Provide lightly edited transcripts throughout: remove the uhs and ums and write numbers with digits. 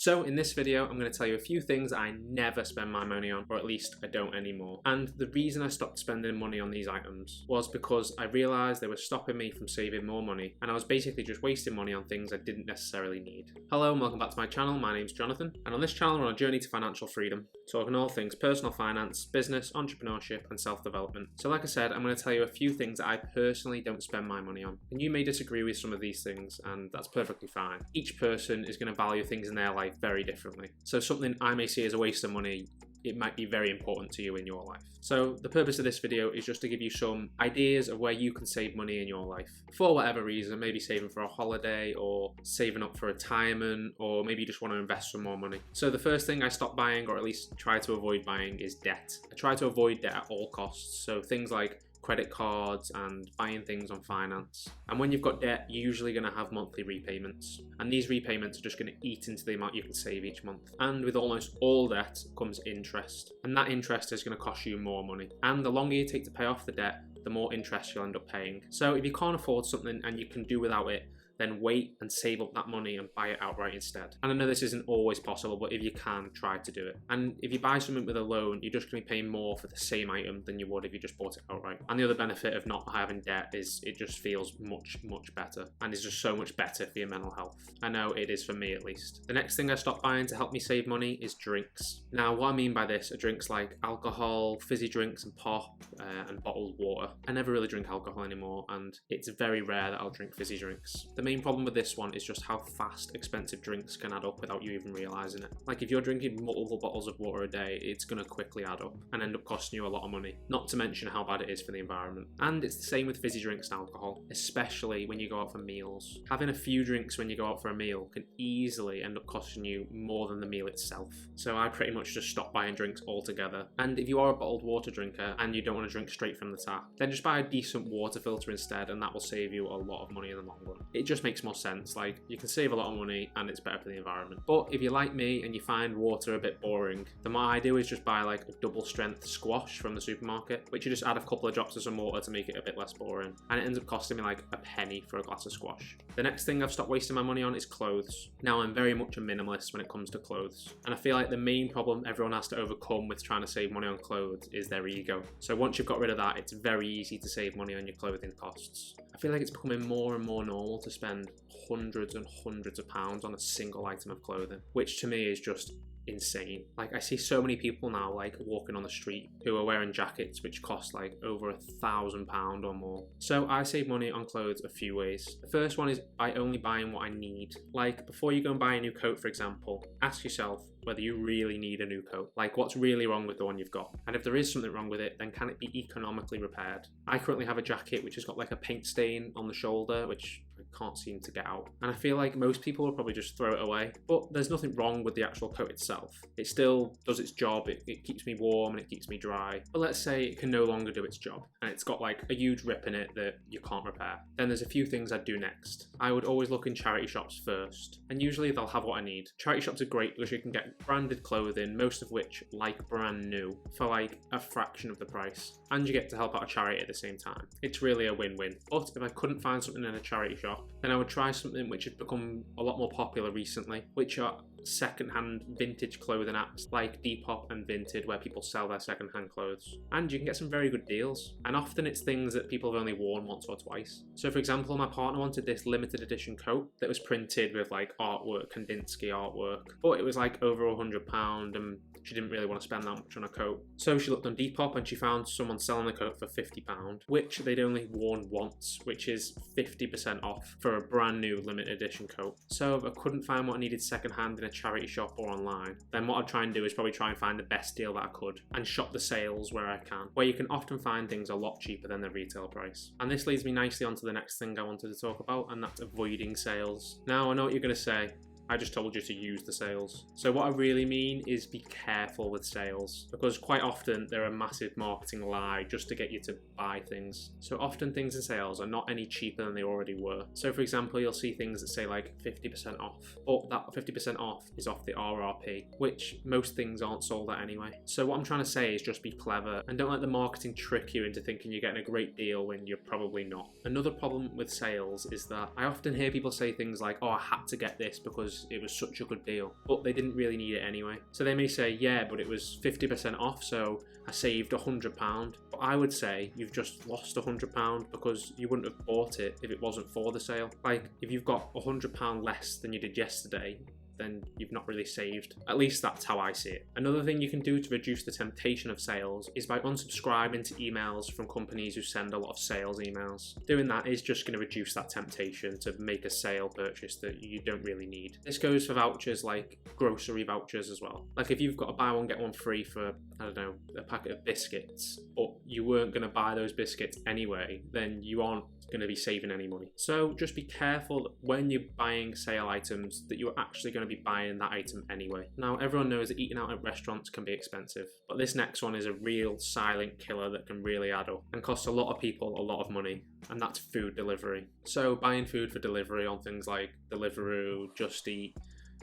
So in this video, I'm going to tell you a few things I never spend my money on, or at least I don't anymore. And the reason I stopped spending money on these items was because I realised they were stopping me from saving more money, and I was basically just wasting money on things I didn't necessarily need. Hello and welcome back to my channel. My name's Jonathan, and on this channel we're on a journey to financial freedom, talking all things personal finance, business, entrepreneurship and self-development. So like I said, I'm going to tell you a few things that I personally don't spend my money on. And you may disagree with some of these things, and that's perfectly fine. Each person is going to value things in their life very differently. So something I may see as a waste of money, it might be very important to you in your life. So the purpose of this video is just to give you some ideas of where you can save money in your life. For whatever reason, maybe saving for a holiday or saving up for retirement, or maybe you just want to invest some more money. So the first thing I stop buying, or at least try to avoid buying, is debt. I try to avoid debt at all costs. So things like credit cards and buying things on finance. And when you've got debt, you're usually going to have monthly repayments. And these repayments are just going to eat into the amount you can save each month. And with almost all debt comes interest. And that interest is going to cost you more money. And the longer you take to pay off the debt, the more interest you'll end up paying. So if you can't afford something and you can do without it, then wait and save up that money and buy it outright instead. And I know this isn't always possible, but if you can, try to do it. And if you buy something with a loan, you're just going to be paying more for the same item than you would if you just bought it outright. And the other benefit of not having debt is it just feels much better, and it's just so much better for your mental health. I know it is for me at least. The next thing I stopped buying to help me save money is drinks. Now what I mean by this are drinks like alcohol, fizzy drinks and pop, and bottled water. I never really drink alcohol anymore, and it's very rare that I'll drink fizzy drinks. The main problem with this one is just how fast expensive drinks can add up without you even realising it. Like if you're drinking multiple bottles of water a day, it's going to quickly add up and end up costing you a lot of money, not to mention how bad it is for the environment. And it's the same with fizzy drinks and alcohol, especially when you go out for meals. Having a few drinks when you go out for a meal can easily end up costing you more than the meal itself. So I pretty much just stopped buying drinks altogether. And if you are a bottled water drinker and you don't want to drink straight from the tap, then just buy a decent water filter instead, and that will save you a lot of money in the long run. It just makes more sense. Like, you can save a lot of money and it's better for the environment. But if you're like me and you find water a bit boring, then what I do is just buy like a double strength squash from the supermarket, which you just add a couple of drops of some water to make it a bit less boring, and it ends up costing me like a penny for a glass of squash. The next thing I've stopped wasting my money on is clothes. Now I'm very much a minimalist when it comes to clothes, and I feel like the main problem everyone has to overcome with trying to save money on clothes is their ego. So once you've got rid of that, it's very easy to save money on your clothing costs. I feel like it's becoming more and more normal to spend hundreds and hundreds of pounds on a single item of clothing, which to me is just insane. Like, I see so many people now like walking on the street who are wearing jackets which cost like over £1,000 or more. So I save money on clothes a few ways. The first one is by only buying what I need. Like, before you go and buy a new coat, for example, ask yourself whether you really need a new coat. Like, what's really wrong with the one you've got? And if there is something wrong with it, then can it be economically repaired? I currently have a jacket which has got like a paint stain on the shoulder, which I can't seem to get out. And I feel like most people will probably just throw it away. But there's nothing wrong with the actual coat itself. It still does its job. It keeps me warm and it keeps me dry. But let's say it can no longer do its job and it's got like a huge rip in it that you can't repair. Then there's a few things I'd do next. I would always look in charity shops first, and usually they'll have what I need. Charity shops are great because you can get branded clothing, most of which like brand new, for like a fraction of the price, and you get to help out a charity at the same time. It's really a win-win. But if I couldn't find something in a charity shop, then I would try something which has become a lot more popular recently, which are second-hand vintage clothing apps like Depop and Vinted, where people sell their second-hand clothes, and you can get some very good deals, and often it's things that people have only worn once or twice. So for example, my partner wanted this limited edition coat that was printed with like artwork, Kandinsky artwork, but it was like over £100 and she didn't really want to spend that much on a coat. So she looked on Depop and she found someone selling the coat for £50, which they'd only worn once, which is 50% off for a brand new limited edition coat. So if I couldn't find what I needed secondhand in a charity shop or online, then what I'd try and do is probably try and find the best deal that I could and shop the sales where I can, where you can often find things a lot cheaper than the retail price. And this leads me nicely onto the next thing I wanted to talk about, and that's avoiding sales. Now I know what you're going to say. I just told you to use the sales. So what I really mean is be careful with sales, because quite often they're a massive marketing lie just to get you to buy things. So often things in sales are not any cheaper than they already were. So for example, you'll see things that say like 50% off, but that 50% off is off the RRP, which most things aren't sold at anyway. So what I'm trying to say is just be clever and don't let the marketing trick you into thinking you're getting a great deal when you're probably not. Another problem with sales is that I often hear people say things like, oh, I had to get this because because it was such a good deal, but they didn't really need it anyway. So they may say, yeah, but it was 50% off, so I saved £100. But I would say you've just lost £100 because you wouldn't have bought it if it wasn't for the sale. Like, if you've got £100 less than you did yesterday, then you've not really saved. At least that's how I see it. Another thing you can do to reduce the temptation of sales is by unsubscribing to emails from companies who send a lot of sales emails. Doing that is just going to reduce that temptation to make a sale purchase that you don't really need. This goes for vouchers like grocery vouchers as well. Like if you've got a buy one get one free for, I don't know, a packet of biscuits, but you weren't going to buy those biscuits anyway, then you aren't going to be saving any money. So just be careful that when you're buying sale items that you're actually going to be buying that item anyway. Now everyone knows that eating out at restaurants can be expensive, but this next one is a real silent killer that can really add up and cost a lot of people a lot of money, and that's food delivery. So buying food for delivery on things like Deliveroo, Just Eat,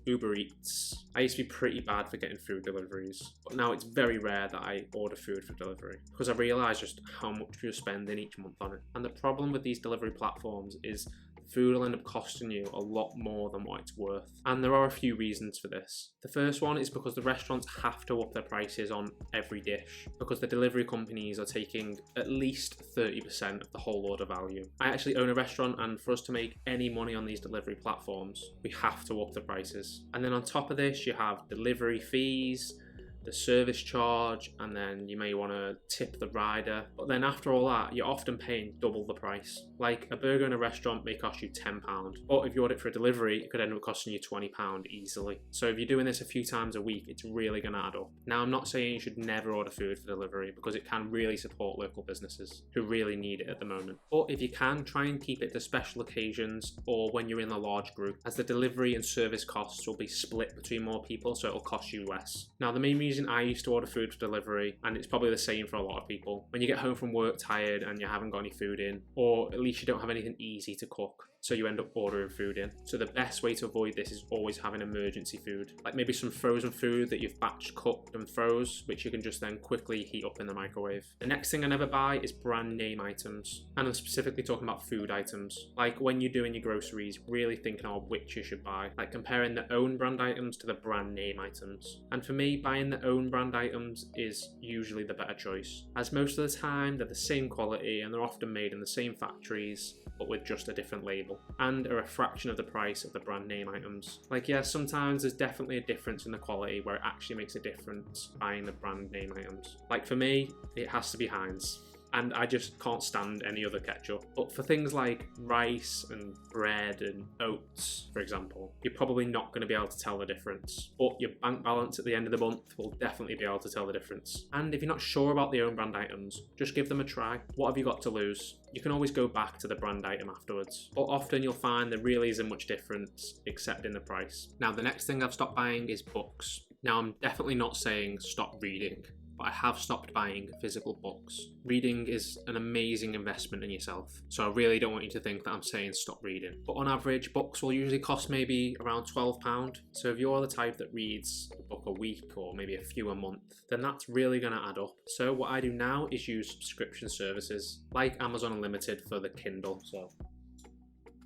Uber Eats. I used to be pretty bad for getting food deliveries, but now it's very rare that I order food for delivery because I realise just how much you're spending each month on it. And the problem with these delivery platforms is food will end up costing you a lot more than what it's worth. And there are a few reasons for this. The first one is because the restaurants have to up their prices on every dish because the delivery companies are taking at least 30% of the whole order value. I actually own a restaurant, and for us to make any money on these delivery platforms, we have to up the prices. And then on top of this, you have delivery fees, the service charge, and then you may want to tip the rider. But then after all that, you're often paying double the price. Like a burger in a restaurant may cost you £10, but if you order it for a delivery, it could end up costing you £20 easily. So if you're doing this a few times a week, it's really going to add up. Now, I'm not saying you should never order food for delivery because it can really support local businesses who really need it at the moment. But if you can, try and keep it to special occasions or when you're in a large group, as the delivery and service costs will be split between more people, so it'll cost you less. Now, the main reason I used to order food for delivery, and it's probably the same for a lot of people, when you get home from work tired and you haven't got any food in, or at least you don't have anything easy to cook, so you end up ordering food in. So the best way to avoid this is always having emergency food, like maybe some frozen food that you've batch cooked and froze, which you can just then quickly heat up in the microwave. The next thing I never buy is brand name items, and I'm specifically talking about food items. Like when you're doing your groceries, really thinking of which you should buy, like comparing the own brand items to the brand name items. And for me, buying the own brand items is usually the better choice, as most of the time they're the same quality and they're often made in the same factories, but with just a different label, and are a fraction of the price of the brand name items. Like, yeah, sometimes there's definitely a difference in the quality where it actually makes a difference buying the brand name items. Like for me, it has to be Heinz, and I just can't stand any other ketchup. But for things like rice and bread and oats, for example, you're probably not going to be able to tell the difference, but your bank balance at the end of the month will definitely be able to tell the difference. And if you're not sure about the own brand items, just give them a try. What have you got to lose? You can always go back to the brand item afterwards, but often you'll find there really isn't much difference except in the price. Now, the next thing I've stopped buying is books. Now, I'm definitely not saying stop reading, but I have stopped buying physical books. Reading is an amazing investment in yourself, so I really don't want you to think that I'm saying stop reading. But on average, books will usually cost maybe around £12. So if you're the type that reads a book a week or maybe a few a month, then that's really going to add up. So what I do now is use subscription services like Amazon Unlimited for the Kindle. So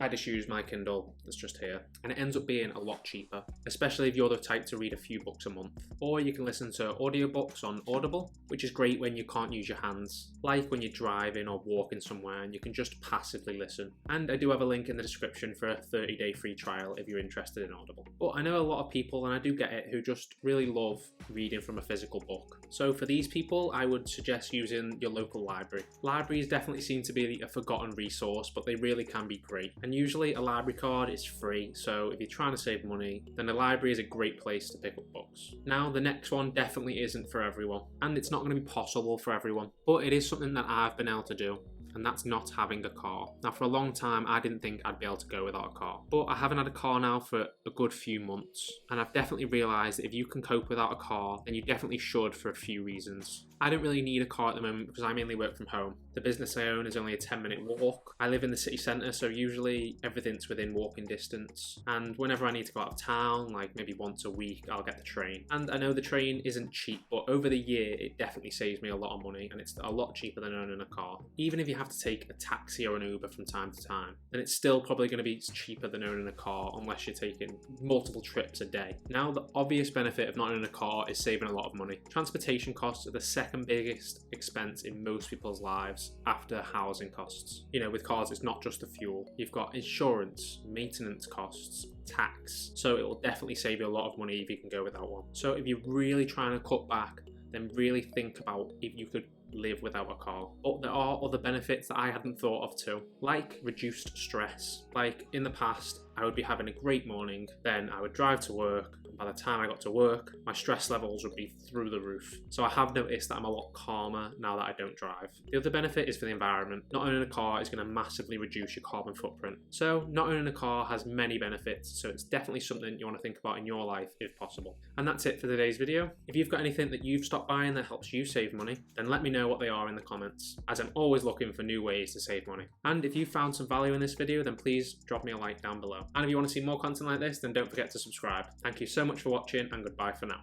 I just use my Kindle that's just here, and it ends up being a lot cheaper, especially if you're the type to read a few books a month. Or you can listen to audiobooks on Audible, which is great when you can't use your hands, like when you're driving or walking somewhere and you can just passively listen. And I do have a link in the description for a 30-day free trial if you're interested in Audible. But I know a lot of people, and I do get it, who just really love reading from a physical book. So for these people, I would suggest using your local library. Libraries definitely seem to be a forgotten resource, but they really can be great. And usually a library card is free, so if you're trying to save money, then the library is a great place to pick up books. Now, the next one definitely isn't for everyone, and it's not going to be possible for everyone, but it is something that I've been able to do, and that's not having a car. Now, for a long time, I didn't think I'd be able to go without a car, but I haven't had a car now for a good few months, and I've definitely realised that if you can cope without a car, then you definitely should for a few reasons. I don't really need a car at the moment because I mainly work from home, The business I own is only a 10-minute walk. I live in the city centre, so usually everything's within walking distance. And whenever I need to go out of town, like maybe once a week, I'll get the train. And I know the train isn't cheap, but over the year, it definitely saves me a lot of money, and it's a lot cheaper than owning a car. Even if you have to take a taxi or an Uber from time to time, then it's still probably going to be cheaper than owning a car unless you're taking multiple trips a day. Now, the obvious benefit of not owning a car is saving a lot of money. Transportation costs are the second biggest expense in most people's lives after housing costs. You know, with cars, it's not just the fuel. You've got insurance, maintenance costs, tax. So it will definitely save you a lot of money if you can go without one. So if you're really trying to cut back, then really think about if you could live without a car. But there are other benefits that I hadn't thought of too, like reduced stress. Like in the past, I would be having a great morning, then I would drive to work, and by the time I got to work, my stress levels would be through the roof. So I have noticed that I'm a lot calmer now that I don't drive. The other benefit is for the environment. Not owning a car is going to massively reduce your carbon footprint. So not owning a car has many benefits, so it's definitely something you want to think about in your life if possible. And that's it for today's video. If you've got anything that you've stopped buying that helps you save money, then let me know what they are in the comments, as I'm always looking for new ways to save money. And if you found some value in this video, then please drop me a like down below. And if you want to see more content like this, then don't forget to subscribe. Thank you so much for watching, and goodbye for now.